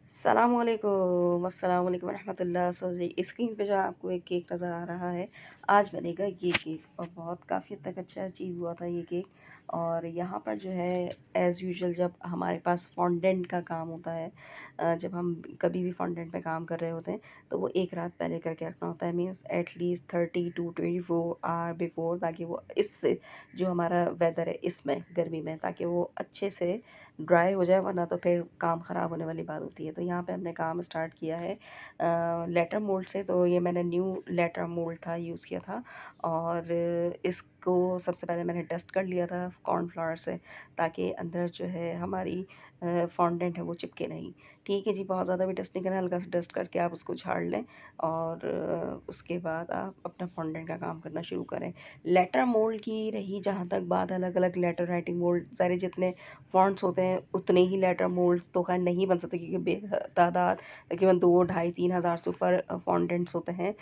सलामुअलैकुम अस्सलामुअलैकुम रहमतुल्लाह। सो जी स्क्रीन पे जो आपको एक केक नज़र आ रहा है, आज बनेगा ये केक और बहुत काफ़ी हद तक अच्छा अचीव हुआ था ये केक। और यहाँ पर जो है एज़ यूजुअल जब हमारे पास फॉन्डेंट का काम होता है, जब हम कभी भी फॉन्डेंट पे काम कर रहे होते हैं तो वो एक रात पहले करके रखना होता है, means at least 30 to 24 hour before, ताकि वो इससे जो हमारा वेदर है इसमें गर्मी में, ताकि वो अच्छे से ड्राई हो जाए, वरना तो फिर काम ख़राब होने वाली बात होती है। तो यहाँ पे हमने काम स्टार्ट किया है लेटर मोल्ड से। तो ये मैंने न्यू लेटर मोल्ड था यूज़ किया था, और इसको सबसे पहले मैंने डस्ट कर लिया था कॉर्नफ्लावर से, ताकि अंदर जो है हमारी फॉन्डेंट है वो चिपके नहीं। ठीक है जी, बहुत ज़्यादा भी डस्ट नहीं करना, हल्का सा डस्ट करके आप उसको झाड़ लें और उसके बाद आप अपना फॉन्डेंट का काम करना शुरू करें। लेटर मोल्ड की रही जहाँ तक बात, अलग अलग लेटर राइटिंग मोल्ड, सारे जितने फ़ॉन्ट्स होते हैं उतने ही लेटर मोल्ड्स तो खैर नहीं बन सकते, क्योंकि बेतादाद तकरीबन 2 ढाई 3 हज़ार से ऊपर फ़ॉन्डेंट्स होते हैं।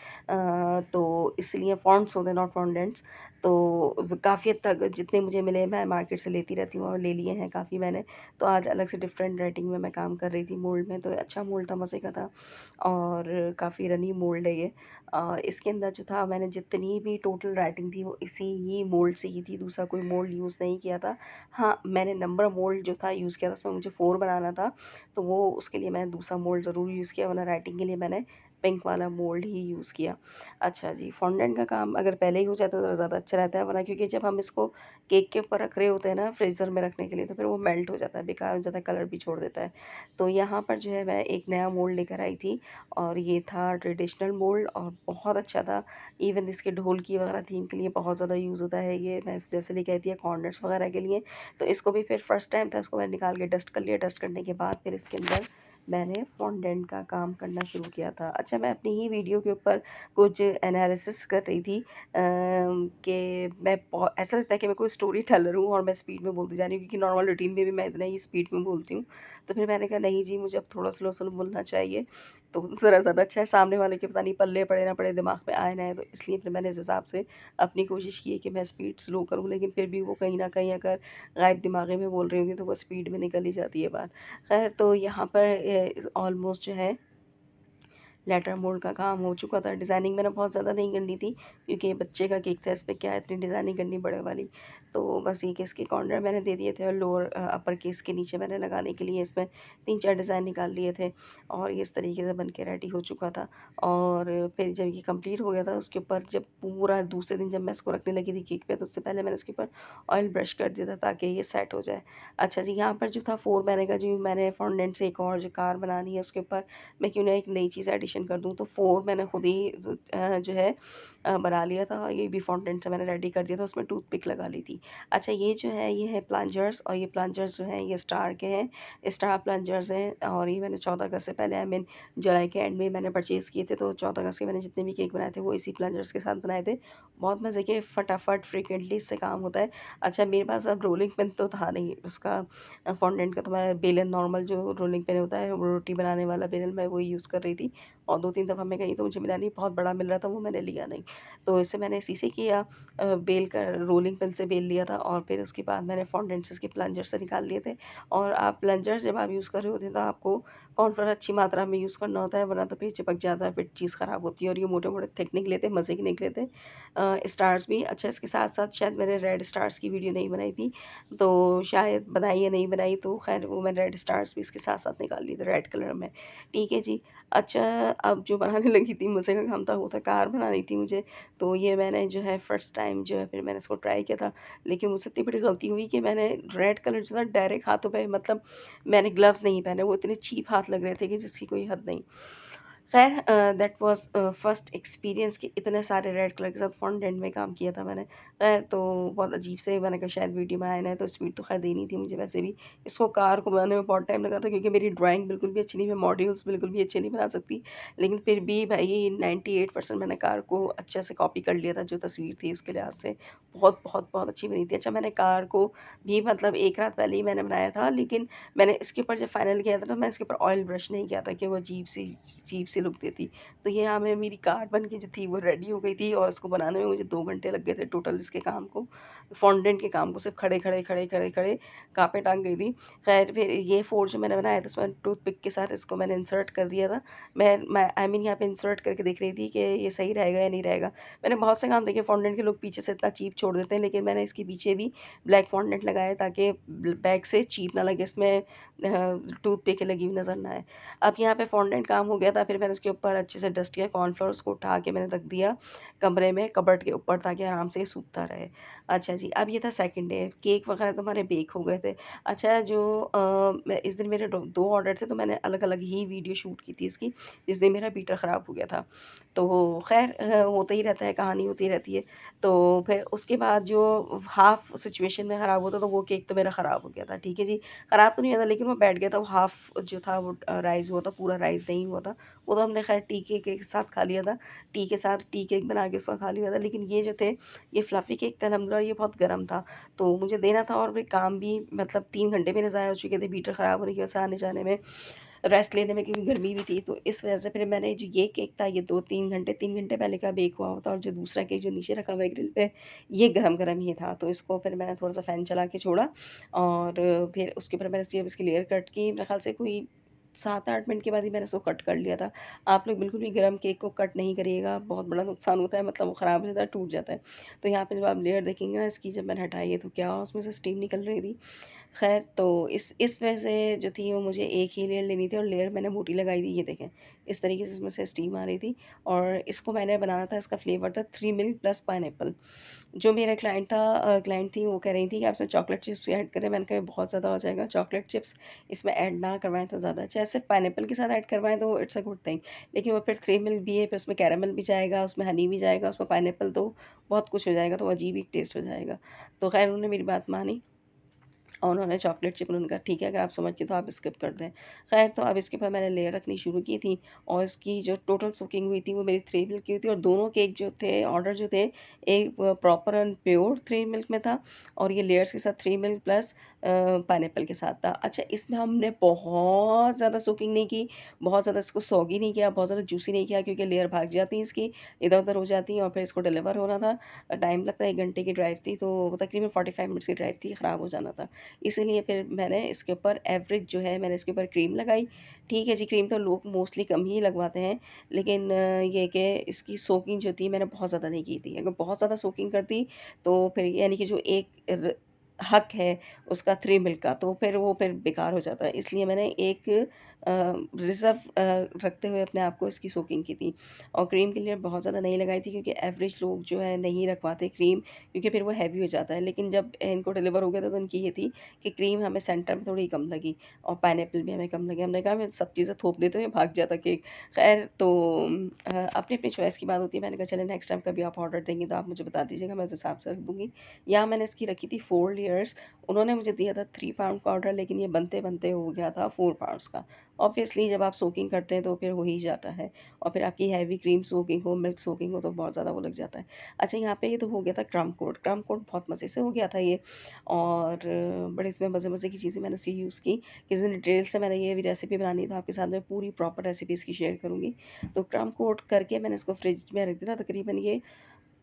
तो इसलिए फ़ॉन्ट्स होते हैं, नॉट फ़ॉन्डेंट्स। तो काफ़ी हद तक जितने मुझे मिले, मैं मार्केट से लेती रहती हूँ और ले लिए हैं काफ़ी मैंने। तो आज अलग से डिफरेंट राइटिंग में मैं काम कर रही थी मोल्ड में, तो अच्छा मोल्ड था, मज़े का था और काफ़ी रनी मोल्ड है ये। और इसके अंदर जो था, मैंने जितनी भी टोटल राइटिंग थी वो इसी ही मोल्ड से की थी, दूसरा कोई मोल्ड यूज़ नहीं किया था। हाँ, मैंने नंबर मोल्ड जो था यूज़ किया था, उसमें मुझे 4 बनाना था, तो वो उसके लिए मैंने दूसरा मोल्ड ज़रूर यूज़ किया, वरना राइटिंग के लिए मैंने पिंक वाला मोल्ड ही यूज़ किया। अच्छा जी, फॉन्डेंट का काम अगर पहले ही हो जाता तो ज़्यादा अच्छा रहता है, वरना क्योंकि जब हम इसको केक के ऊपर रख रहे होते हैं ना फ्रीज़र में रखने के लिए, तो फिर वो मेल्ट हो जाता है, बेकार हो जाता है, कलर भी छोड़ देता है। तो यहाँ पर जो है मैं एक नया मोल्ड लेकर आई थी, और ये था ट्रेडिशनल मोल्ड और बहुत अच्छा था। इवन इसके ढोलकी वगैरह थीम के लिए बहुत ज़्यादा यूज़ होता है ये, मैं जैसे लेके आई थी कॉर्नर्स वगैरह के लिए। तो इसको भी फिर फर्स्ट टाइम था, इसको मैंने निकाल के डस्ट कर लिया, डस्ट करने के बाद फिर इसके अंदर मैंने फॉन्डेंट का काम करना शुरू किया था। अच्छा, मैं अपनी ही वीडियो के ऊपर कुछ एनालिसिस कर रही थी कि मैं ऐसा लगता है कि मैं कोई स्टोरी टेलर हूँ और मैं स्पीड में बोलती जा रही हूँ, क्योंकि नॉर्मल रूटीन में भी मैं इतना ही स्पीड में बोलती हूँ। तो फिर मैंने कहा नहीं जी, मुझे अब थोड़ा स्लो स्लो बोलना चाहिए, तो ज़रा ज़्यादा अच्छा है, सामने वाले के पता नहीं पल्ले पड़े ना पड़े, दिमाग में आए ना आए। तो इसलिए फिर मैंने इस हिसाब से अपनी कोशिश की है कि मैं स्पीड स्लो करूँ, लेकिन फिर भी वो कहीं न कहीं अगर गायब दिमागे में बोल रही होंगी तो वो स्पीड में निकल ही जाती है बात। ख़ैर, तो यहाँ पर ऑलमोस्ट जो है लेटर मोल्ड का काम हो चुका था। डिज़ाइनिंग मैंने बहुत ज़्यादा नहीं करनी थी, क्योंकि ये बच्चे का केक था, इस पे क्या इतनी डिज़ाइनिंग करनी बड़े वाली। तो बस ये कि इसके कॉर्नर मैंने दे दिए थे, और लोअर अपर केस के नीचे मैंने लगाने के लिए इसमें 3-4 डिज़ाइन निकाल लिए थे, और ये इस तरीके से बन के रेडी हो चुका था। और फिर जब ये कंप्लीट हो गया था, उसके ऊपर जब पूरा दूसरे दिन जब मैं इसको रखने लगी थी केक पे, तो उससे पहले मैंने इसके ऊपर ऑयल ब्रश कर दिया था, ताकि ये सेट हो जाए। अच्छा जी, यहाँ पर जो था 4 मैंने कहा जी, मैंने फॉन्डेंट से एक और जो कार बनानी है उसके ऊपर मैं क्यों ना एक नई चीज़ एडिशन कर दूँ, तो 4 मैंने खुद ही जो है बना लिया था। ये भी फॉन्टेंट से मैंने रेडी कर दिया था, उसमें टूथपिक लगा ली थी। अच्छा, ये जो है ये है प्लंजर्स, और ये प्लंजर्स जो हैं ये स्टार के हैं, स्टार प्लंजर्स हैं, और ये मैंने 14 अगस्त से पहले, आई मीन जुलाई के एंड में मैंने परचेज़ किए थे। तो 14 अगस्त के मैंने जितने भी केक बनाए थे वो इसी प्लंजर्स के साथ बनाए थे। बहुत मज़े के, फटाफट फ्रीक्वेंटली इससे काम होता है। अच्छा, मेरे पास अब रोलिंग पिन तो था नहीं उसका, फॉन्डेंट का, तो मैं बेलन, नॉर्मल जो रोलिंग पिन होता है वो रोटी बनाने वाला बेलन, मैं वही यूज़ कर रही थी। और 2-3 दफ़ा मैं गई तो मुझे मिला नहीं, बहुत बड़ा मिल रहा था वो मैंने लिया नहीं। तो इससे मैंने इसी से किया, बेल कर रोलिंग पिन से बेल लिया था, और फिर उसके बाद मैंने फॉन्डेंट से इसके प्लंजर से निकाल लिए थे। और आप प्लंजर जब आप यूज़ कर रहे होते हैं तो आपको कॉर्नफ्लोर अच्छी मात्रा में यूज़ करना होता है, वरना तो फिर चिपक जाता है, फिर चीज़ ख़राब होती है। और ये मोटे-मोटे थिक निकले थे, मज़े के निकले थे। स्टार्स भी अच्छा, इसके साथ-साथ शायद मैंने रेड स्टार्स की वीडियो नहीं बनाई थी, तो शायद बनाई या नहीं बनाई, तो ख़ैर वो मैंने रेड स्टार्स भी इसके साथ-साथ निकाल लिए थे रेड कलर में। ठीक है जी। अच्छा, अब जो बनाने लगी थी, मज़े का काम था, वो था कार बनानी थी मुझे। तो ये मैंने जो है फर्स्ट टाइम जो है फिर मैंने इसको ट्राई किया था, लेकिन मुझसे इतनी बड़ी गलती हुई कि मैंने रेड कलर जो था डायरेक्ट हाथों पे, मतलब मैंने ग्लव्स नहीं पहने, वो इतने चीप हाथ लग रहे थे कि जिसकी कोई हद नहीं। ख़ैर, दैट वाज़ फर्स्ट एक्सपीरियंस कि इतने सारे रेड कलर के साथ फॉन्डेंट में काम किया था मैंने। ख़ैर, तो बहुत अजीब से मैंने कहा शायद वीडियो में आया ना है, तो स्पीड तो ख़ैर देनी थी मुझे वैसे भी। इसको कार को बनाने में बहुत टाइम लगा था, क्योंकि मेरी ड्राइंग बिल्कुल भी अच्छी नहीं, मैं मॉड्यूल्स बिल्कुल भी अच्छे नहीं बना सकती। लेकिन फिर भी भाई 98% मैंने कार को अच्छे से कॉपी कर लिया था, जो तस्वीर थी उसके लिहाज से बहुत बहुत बहुत अच्छी बनी थी। अच्छा, मैंने कार को भी मतलब एक रात पहले ही मैंने बनाया था, लेकिन मैंने इसके ऊपर जब फाइनल किया था ना, मैं इसके ऊपर ऑयल ब्रश नहीं किया था, कि वो अजीब सी सी लुक देती। तो ये यहाँ में मेरी कार बन के जो थी वो रेडी हो गई थी और उसको बनाने में मुझे 2 घंटे लग गए थे टोटल इसके काम को, फॉन्डेंट के काम को सिर्फ़ खड़े-खड़े कहाँ टाँग गई थी। ख़ैर फिर ये फ़ोल्ड जो मैंने बनाया था इसमें टूथपिक के साथ इसको मैंने इंसर्ट कर दिया था। मैं आई मीन यहाँ पे इंसर्ट करके देख रही थी कि ये सही रहेगा या नहीं रहेगा। मैंने बहुत से काम देखे फॉन्डेंट के, लोग पीछे से इतना चीप छोड़ देते हैं, लेकिन मैंने इसके पीछे भी ब्लैक फॉन्डेंट लगाया ताकि बैक से चीप ना लगे, इसमें टूथपिक लगी हुई नज़र ना आए। अब यहाँ पे फॉन्डेंट काम हो गया था, फिर मैंने उसके ऊपर अच्छे से डस्ट किया, कॉर्नफ्लोर उसको उठा के मैंने रख दिया कमरे में कबर्ड के ऊपर ताकि आराम से ये सूखता रहे। अच्छा जी, अब ये था सेकंड डे, केक वगैरह तो हमारे बेक हो गए थे। अच्छा जो मैं इस दिन मेरे 2 ऑर्डर थे, तो मैंने अलग-अलग ही वीडियो शूट की थी इसकी, जिस दिन मेरा बीटर ख़राब हो गया था। तो ख़ैर होता ही रहता है, कहानी होती रहती है। तो फिर उसके बाद जो हाफ़ सिचुएशन में ख़राब होता, तो वो केक तो मेरा ख़राब हो गया था, ठीक है जी। ख़राब तो नहीं हुआ था, लेकिन वो बैठ गया था, वो हाफ़ जो था वो राइज़ हुआ था, पूरा राइज़ नहीं हुआ था। वो तो हमने ख़ैर टी केक के साथ खा लिया था, टी के साथ टी केक बना के उसका खा लिया था। लेकिन ये जो थे, ये फ्लफ़ी केक था अल्हम्दुलिल्लाह, ये बहुत गर्म था, तो मुझे देना था और फिर काम भी मतलब 3 घंटे मेरे ज़ाया हो चुके थे बीटर ख़राब होने की वजह से, आने-जाने में, रेस्ट लेने में, क्योंकि गर्मी भी थी। तो इस वजह से फिर मैंने जो ये केक था ये 3 घंटे पहले का बेक हुआ हुआ था, और जो दूसरा केक जो नीचे रखा हुआ है ग्रिल पे, ये गरम-गरम ही था। तो इसको फिर मैंने थोड़ा-सा फ़ैन चला के छोड़ा और फिर उसके ऊपर मैंने जब इसकी लेयर कट की, मेरे ख़्याल से कोई 7-8 मिनट के बाद ही मैंने इसको कट कर लिया था। आप लोग बिल्कुल भी गरम केक को कट नहीं करिएगा, बहुत बड़ा नुकसान होता है, मतलब वो ख़राब हो जाता है, टूट जाता है। तो यहाँ पे जब आप लेयर देखेंगे ना इसकी, जब मैंने हटाई है तो क्या उसमें से स्टीम निकल रही थी। ख़ैर तो इस वजह से जो थी वो मुझे एक ही लेयर लेनी थी, और लेयर मैंने मोटी लगाई थी, ये देखें। इस तरीके से इसमें से स्टीम आ रही थी, और इसको मैंने बनाना था, इसका फ्लेवर था 3 मिल्क प्लस पाइनएप्पल। जो मेरा क्लाइंट थी वो कह रही थी कि आप इसमें चॉकलेट चिप्स भी ऐड करें। मैंने कहा ये बहुत ज़्यादा हो जाएगा, चॉकलेट चिप्स इसमें ऐड ना करवाएँ तो ज़्यादा अच्छा है। सिर्फ़ पाइनएप्पल के साथ ऐड करवाएँ तो इट्स अ गुड थिंग। लेकिन वो फिर 3 मिल्क भी है, फिर उसमें कैरेमल भी जाएगा, उसमें हनी भी जाएगा, उसमें पाइनएप्पल, तो बहुत कुछ हो जाएगा, तो अजीब ही टेस्ट हो जाएगा। तो ख़ैर उन्होंने मेरी बात मानी, और उन्होंने चॉकलेट चिप, उन्होंने कहा ठीक है अगर आप समझती तो आप स्किप कर दें। ख़ैर तो अब इसके ऊपर मैंने लेयर रखनी शुरू की थी, और इसकी जो टोटल कुकिंग हुई थी वो मेरी 3 मिल्क की हुई थी, और दोनों केक जो थे, ऑर्डर जो थे, एक प्रॉपर एंड प्योर 3 मिल्क में था, और ये लेयर्स के साथ 3 मिल्क प्लस पाइनएप्पल के साथ था। अच्छा, इसमें हमने बहुत ज़्यादा कुकिंग नहीं की, बहुत ज़्यादा इसको सॉगी नहीं किया, बहुत ज़्यादा जूसी नहीं किया, क्योंकि लेयर भाग जाती है इसकी, इधर-उधर हो जाती हैं, और फिर इसको डिलीवर होना था। टाइम लगता है, 1 घंटे की ड्राइव थी, तो तकरीबन 45 मिनट्स की ड्राइव थी, ख़राब हो जाना था। इसीलिए फिर मैंने इसके ऊपर एवरेज जो है, मैंने इसके ऊपर क्रीम लगाई। ठीक है जी, क्रीम तो लोग मोस्टली कम ही लगवाते हैं, लेकिन ये कि इसकी सोकिंग जो थी मैंने बहुत ज़्यादा नहीं की थी। अगर बहुत ज़्यादा सोकिंग करती तो फिर यानी कि जो एक हक है उसका 3 मिल्क का, तो फिर वो फिर बेकार हो जाता है। इसलिए मैंने एक रिज़र्व रखते हुए अपने आप को इसकी सोकिंग की थी, और क्रीम के लिए बहुत ज़्यादा नहीं लगाई थी, क्योंकि एवरेज लोग जो है नहीं रखवाते क्रीम, क्योंकि फिर वो हैवी हो जाता है। लेकिन जब इनको डिलीवर हो गया था तो इनकी ये थी कि क्रीम हमें सेंटर में थोड़ी कम लगी, और पाइनएप्पल भी हमें कम लगी। हमने कहा मैं सब चीज़ें थोप देते हुए भाग जाता केक। ख़ैर तो अपनी-अपनी चॉइस की बात होती है। मैंने कहा चलें नेक्स्ट टाइम कभी आप ऑर्डर देंगी तो आप मुझे बता दीजिएगा, मैं उस हिसाब से रख दूँगी। यहाँ मैंने इसकी रखी थी 4 लेयर्स, उन्होंने मुझे दिया था 3 पाउंड का ऑर्डर, लेकिन ये बनते-बनते हो गया था 4 पाउंड्स का। ऑब्वियसली जब आप सोकिंग करते हैं तो फिर हो ही जाता है, और फिर आपकी हैवी क्रीम सोकिंग हो, मिल्क सोकिंग हो, तो बहुत ज़्यादा वो लग जाता है। अच्छा, यहाँ पे ये तो हो गया था क्रम्ब कोट बहुत मज़े से हो गया था ये, और बड़े इसमें मज़े-मज़े की चीज़ें मैंने इसकी यूज़ की। किसी दिन डिटेल से मैंने ये भी रेसिपी बनानी है तो आपके साथ मैं पूरी प्रॉपर रेसिपी इसकी शेयर करूँगी। तो क्रम्ब कोट करके मैंने इसको फ्रिज में रख दिया था, तकरीबन ये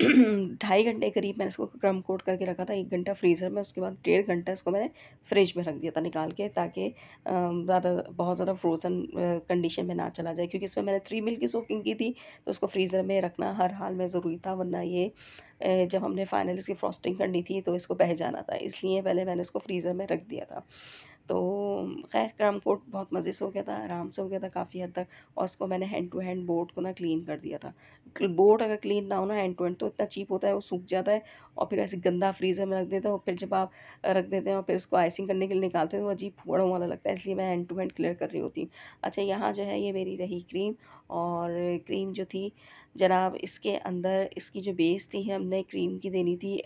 2.5 घंटे करीब मैंने इसको क्रम्ब कोट करके रखा था, 1 घंटा फ्रीज़र में, उसके बाद 1.5 घंटा इसको मैंने फ्रिज में रख दिया था निकाल के, ताकि बहुत ज़्यादा फ्रोज़न कंडीशन में ना चला जाए, क्योंकि इसमें मैंने 3 मिल की सोकिंग की थी, तो उसको फ्रीज़र में रखना हर हाल में ज़रूरी था, वरना ये जब हमने फाइनल इसकी फ्रॉस्टिंग करनी थी तो इसको बह जाना था, इसलिए पहले मैंने इसको फ्रीज़र में रख दिया था। तो ख़ैर क्रम्ब कोट बहुत मज़े से हो गया था, आराम से हो गया था काफ़ी हद तक, और उसको मैंने हैंड टू हैंड बोर्ड को ना क्लीन कर दिया था। बोर्ड अगर क्लीन ना हो ना हैंड टू हैंड, तो इतना चीप होता है, वो सूख जाता है, और फिर ऐसे गंदा फ्रीज़र में रख देते हो, फिर जब आप रख देते हैं और फिर उसको आइसिंग करने के लिए निकालते हैं तो वो अजीब फुड़ों वाला लगता है, इसलिए मैं हैंड टू हैंड क्लियर कर रही होती हूँ। अच्छा, यहाँ जो है ये मेरी रही क्रीम, और क्रीम जो थी जनाब, इसके अंदर इसकी जो बेस थी हमने क्रीम की देनी थी,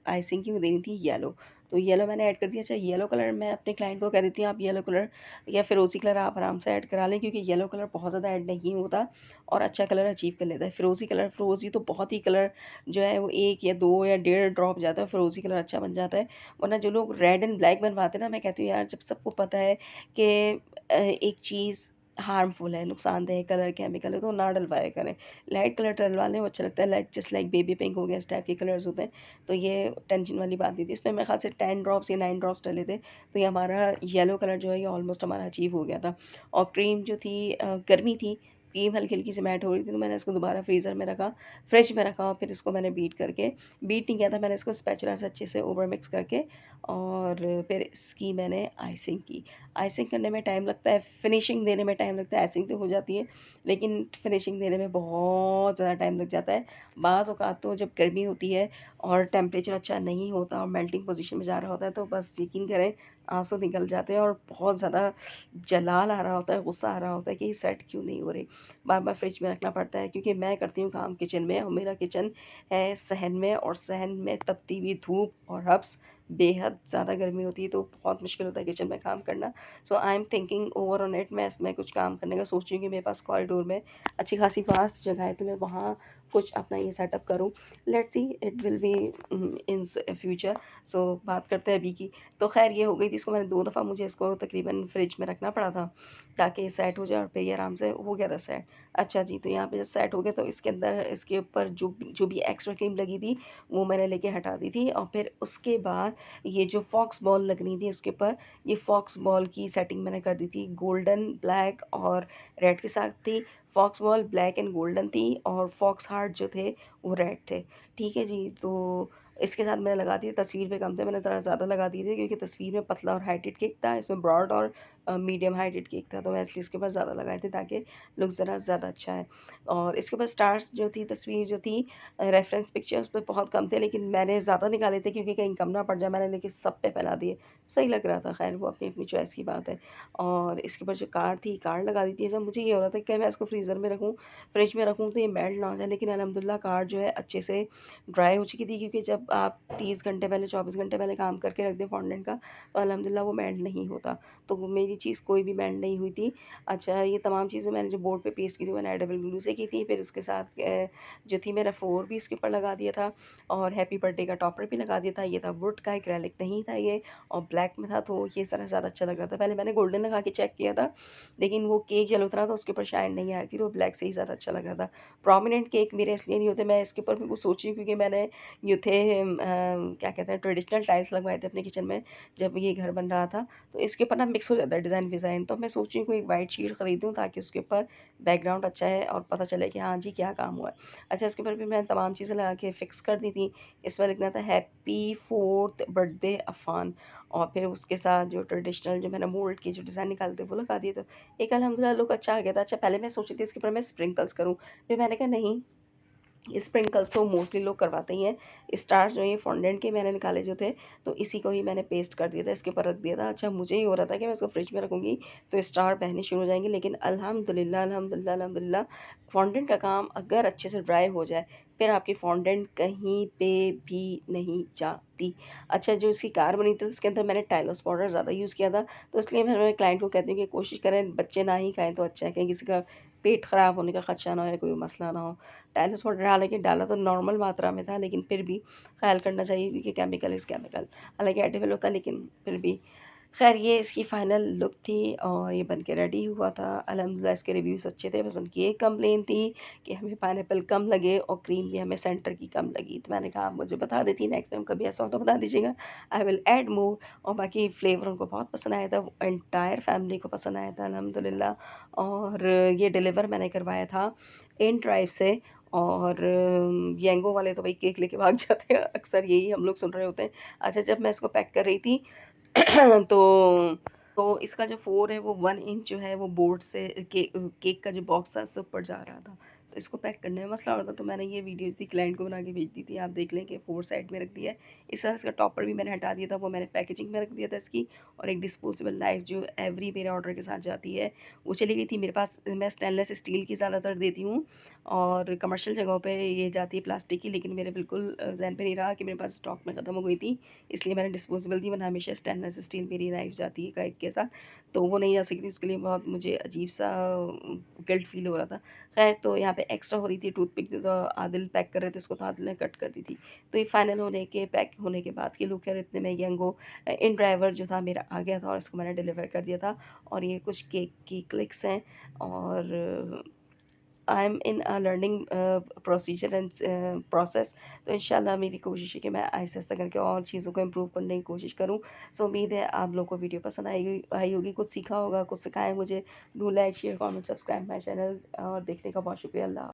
आइसिंग की वो देनी थी येलो, तो येलो मैंने ऐड कर दिया। अच्छा, येलो कलर मैं अपने क्लाइंट को कह देती हूँ आप येलो कलर या फिरोज़ी कलर आप आराम से ऐड करा लें, क्योंकि येलो कलर बहुत ज़्यादा ऐड नहीं होता, और अच्छा कलर अचीव कर लेता है। फिरोज़ी तो बहुत ही कलर जो है वो 1 या 2 या डेढ़ ड्रॉप जाता है, फिरोज़ी कलर अच्छा बन जाता है। वरना जो लोग रेड एंड ब्लैक बनवाते हैं ना, मैं कहती हूँ यार, जब सबको पता है कि एक चीज़ हार्मफुल है, नुकसानदेह है, कलर केमिकल है, तो ना डलवाया करें। लाइट कलर डलवा लें वो अच्छा लगता है, like just like baby pink हो गया, इस टाइप के कलर्स होते हैं। तो ये टेंशन वाली बात नहीं थी। इसमें मेरे ख़्याल से 10 ड्रॉप्स या 9 ड्रॉप्स डले थे, तो ये हमारा येलो कलर जो है ये ऑलमोस्ट हमारा अचीव हो गया था। और क्रीम जो थी गर्मी थी, क्रीम हल्की-हल्की सी मैट हो रही थी, तो मैंने इसको दोबारा फ्रीज़र में रखा, फ्रिज में रखा और फिर इसको मैंने बीट नहीं किया था, मैंने इसको स्पैचुला से अच्छे से ओवर मिक्स करके और फिर इसकी मैंने आइसिंग की। आइसिंग करने में टाइम लगता है, फिनिशिंग देने में टाइम लगता है, आइसिंग तो हो जाती है, लेकिन फिनिशिंग देने में बहुत ज़्यादा टाइम लग जाता है। बाज़ औक़ात तो जब गर्मी होती है और टेम्परेचर अच्छा नहीं होता और मेल्टिंग पोज़ीशन में जा रहा होता है, तो बस यकीन करें आँसू निकल जाते हैं और बहुत ज़्यादा जलाल आ रहा होता है, गुस्सा आ रहा होता है कि ये सेट क्यों नहीं हो रही। बार-बार फ्रिज में रखना पड़ता है, क्योंकि मैं करती हूँ काम किचन में और मेरा किचन है सहन में, और सहन में तपती हुई धूप और हब्स, बेहद ज़्यादा गर्मी होती है, तो बहुत मुश्किल होता है किचन में काम करना। So I am thinking over on it, मैं इसमें कुछ काम करने का सोच रही हूँ कि मेरे पास कॉरिडोर में अच्छी खासी वास्ट जगह है, तो मैं वहाँ कुछ अपना ये सेटअप करूँ। Let's see it will be in future. So बात करते हैं अभी की। तो ख़ैर ये हो गई थी, इसको मैंने 2 दफ़ा, मुझे इसको तकरीबन फ्रिज में रखना पड़ा था ताकि ये सेट हो जाए, और फिर ये आराम से हो गया था सेट। अच्छा जी, तो यहाँ पे जब सेट हो गया तो इसके अंदर इसके ऊपर जो भी एक्स्ट्रा क्रीम लगी थी वो मैंने लेके हटा दी थी, और फिर उसके बाद ये जो फॉक्स बॉल लगनी थी उसके ऊपर, ये फॉक्स बॉल की सेटिंग मैंने कर दी थी। गोल्डन, ब्लैक और रेड के साथ थी। Fox ball black and golden थी और फॉक्स हार्ट जो थे वो रेड थे। ठीक है जी, तो इसके साथ मैंने लगा दिए, तस्वीर पे कम थे, मैंने ज़रा ज़्यादा लगा दिए थे क्योंकि तस्वीर में पतला और हाइटेड केक था, इसमें ब्रॉड और मीडियम हाइटेड केक था, तो मैं इसलिए इसके ऊपर ज़्यादा लगाए थे ताकि लुक ज़रा ज़्यादा अच्छा है। और इसके ऊपर स्टार्स जो थी, तस्वीर जो थी, रेफरेंस पिक्चर उस पे बहुत कम थे, लेकिन मैंने ज़्यादा निकाले थे क्योंकि कहीं कम ना पड़ जाए, मैंने लेके सब पे फैला दिए। सही लग रहा था, ख़ैर वो अपनी-अपनी चॉइस की बात है। और इसके ऊपर जो कार्ड थी, कार्ड लगा दी थी। जब मुझे ये हो रहा था कि मैं इसको फ्रीज़र में रखूँ, फ्रिज में रखूँ तो ये मेल्ट ना हो जाए, लेकिन अल्हम्दुलिल्लाह कार्ड जो है अच्छे से ड्राई हो चुकी थी, क्योंकि जब आप 30 घंटे पहले, 24 घंटे पहले काम करके रख दें फॉन्डेंट का, तो अल्हम्दुलिल्लाह वो मेल्ट नहीं होता। तो वो मेरी चीज़ कोई भी मेल्ट नहीं हुई थी। अच्छा, ये तमाम चीज़ें मैंने जो बोर्ड पे पेस्ट की थी, मैंने एडिबल ग्लू से की थी। फिर उसके साथ जो थी, मैंने फ्लोर भी इसके ऊपर लगा दिया था और हैप्पी बर्थडे का टॉपर भी लगा दिया था। ये था वुड का, एक्रेलिक नहीं था ये, और ब्लैक में था, तो ये ज़रा ज़्यादा अच्छा लग रहा था। पहले मैंने गोल्डन लगा के चेक किया था, लेकिन वो केक येलो था तो उसके ऊपर शाइन नहीं आ रही थी, तो ब्लैक से ही ज़्यादा अच्छा लग रहा था। प्रोमिनेंट केक मेरे इसलिए नहीं होते, मैं इसके ऊपर भी कुछ सोच रही हूँ क्योंकि मैंने ये थे क्या कहते हैं, ट्रेडिशनल टाइल्स लगवाए थे अपने किचन में जब ये घर बन रहा था, तो इसके ऊपर ना मिक्स हो जाता है डिज़ाइन विज़ाइन, तो मैं सोच रही हूँ कोई एक वाइट शीट खरीदूँ ताकि उसके ऊपर बैकग्राउंड अच्छा है और पता चले कि हाँ जी क्या काम हुआ है। अच्छा, इसके ऊपर भी मैंने तमाम चीज़ें लगा के फ़िक्स कर दी थी। इसमें लिखना था हैप्पी 4th बर्थडे अफ़ान, और फिर उसके साथ जो ट्रेडिशनल जो मैंने मोल्ड के जो डिज़ाइन निकाले थे वो लगा दिए, तो एक अल्हम्दुलिल्लाह लुक अच्छा आ गया था। अच्छा, पहले मैं सोची थी इसके ऊपर मैं स्प्रिंकल्स करूँ, फिर मैंने कहा नहीं, स्प्रिंकल्स तो मोस्टली लोग करवाते ही हैं। स्टार्स जो ये फॉन्डेंट के मैंने निकाले जो थे, तो इसी को ही मैंने पेस्ट कर दिया था, इसके ऊपर रख दिया था। अच्छा, मुझे ये हो रहा था कि मैं इसको फ्रिज में रखूँगी तो स्टार बहने शुरू हो जाएँगे, लेकिन अल्हम्दुलिल्लाह, अल्हम्दुलिल्लाह, अल्हम्दुलिल्लाह, फॉन्डेंट का काम अगर अच्छे से ड्राई हो जाए, फिर आपकी फॉन्डेंट कहीं पे भी नहीं जाती। अच्छा, जो इसकी कार बनी थी उसके अंदर मैंने टाइलोस पाउडर ज़्यादा यूज़ किया था, तो इसलिए मैं मेरे क्लाइंट को कहती हूँ कि कोशिश करें बच्चे ना ही खाएँ तो अच्छा है, कहीं किसी का पेट ख़राब होने का खदशा ना हो या कोई मसला ना हो। टाइल्स पाउडर हालाँकि डाला तो नॉर्मल मात्रा में था, लेकिन फिर भी ख़्याल करना चाहिए क्योंकि केमिकल इज़ केमिकल। हालाँकि एडिबल होता है, लेकिन फिर भी। ख़ैर, ये इसकी फ़ाइनल लुक थी और ये बन के रेडी हुआ था। अल्हम्दुलिल्लाह इसके रिव्यूज़ अच्छे थे, बस उनकी एक कंप्लेन थी कि हमें पाइनएप्पल कम लगे और क्रीम भी हमें सेंटर की कम लगी। तो मैंने कहा आप मुझे बता देती, नेक्स्ट टाइम कभी ऐसा हो तो बता दीजिएगा, आई विल ऐड मोर। और बाकी फ्लेवर उनको बहुत पसंद आया था, एंटायर फैमिली को पसंद आया था अल्हम्दुलिल्लाह। और ये डिलीवर मैंने करवाया था इन ड्राइव से, और येंगो वाले तो भई केक लेके भाग जाते हैं, अक्सर यही हम लोग सुन रहे होते हैं। अच्छा, जब मैं इसको पैक कर रही थी तो इसका जो 4 है वो 1 इंच जो है वो बोर्ड से केक का जो बॉक्स था उससे ऊपर जा रहा था। तो इसको पैक करने में मसला हो रहा था, तो मैंने ये वीडियोज़ थी क्लाइंट को बना के भेज दी थी। आप देख लें कि 4 साइड में रख दिया है। इस तरह इसका टॉपर भी मैंने हटा दिया था, वो मैंने पैकेजिंग में रख दिया था इसकी। और एक डिस्पोजेबल नाइफ़ जो एवरी मेरे ऑर्डर के साथ जाती है, वो चली गई थी मेरे पास। मैं स्टेनलेस स्टील की ज़्यादातर देती हूँ और कमर्शियल जगहों पे ये जाती है प्लास्टिक की, लेकिन मेरे बिल्कुल ज़हन पे नहीं रहा कि मेरे पास स्टॉक में ख़त्म हो गई थी, इसलिए मैंने डिस्पोजेबल दी, वरना हमेशा स्टेनलेस स्टील मेरी नाइफ़ जाती है केक के साथ, तो वो नहीं जा सकी थी। उसके लिए बहुत मुझे अजीब-सा गिल्ट फ़ील हो रहा था। ख़ैर, तो यहाँ पे एक्स्ट्रा हो रही थी टूथपिक, तो आदिल पैक कर रहे थे इसको, तो आदिल ने कट कर दी थी। तो ये फाइनल होने के पैक होने के बाद कि लोग कह रहे इतने में यंगो इन ड्राइवर जो था मेरा आ गया था और इसको मैंने डिलीवर कर दिया था। और ये कुछ केक की क्लिक्स हैं, और I am in a learning procedure and process. तो इंशाल्लाह मेरी कोशिश है कि मैं आहिस्ता-आहिस्ता करके और चीज़ों को इम्प्रूव करने की कोशिश करूँ। सो उम्मीद है आप लोगों को वीडियो पसंद आई होगी, कुछ सीखा होगा, कुछ सिखाया है मुझे। Do like, share, comment, subscribe my channel, और देखने का बहुत शुक्रिया। अल्लाह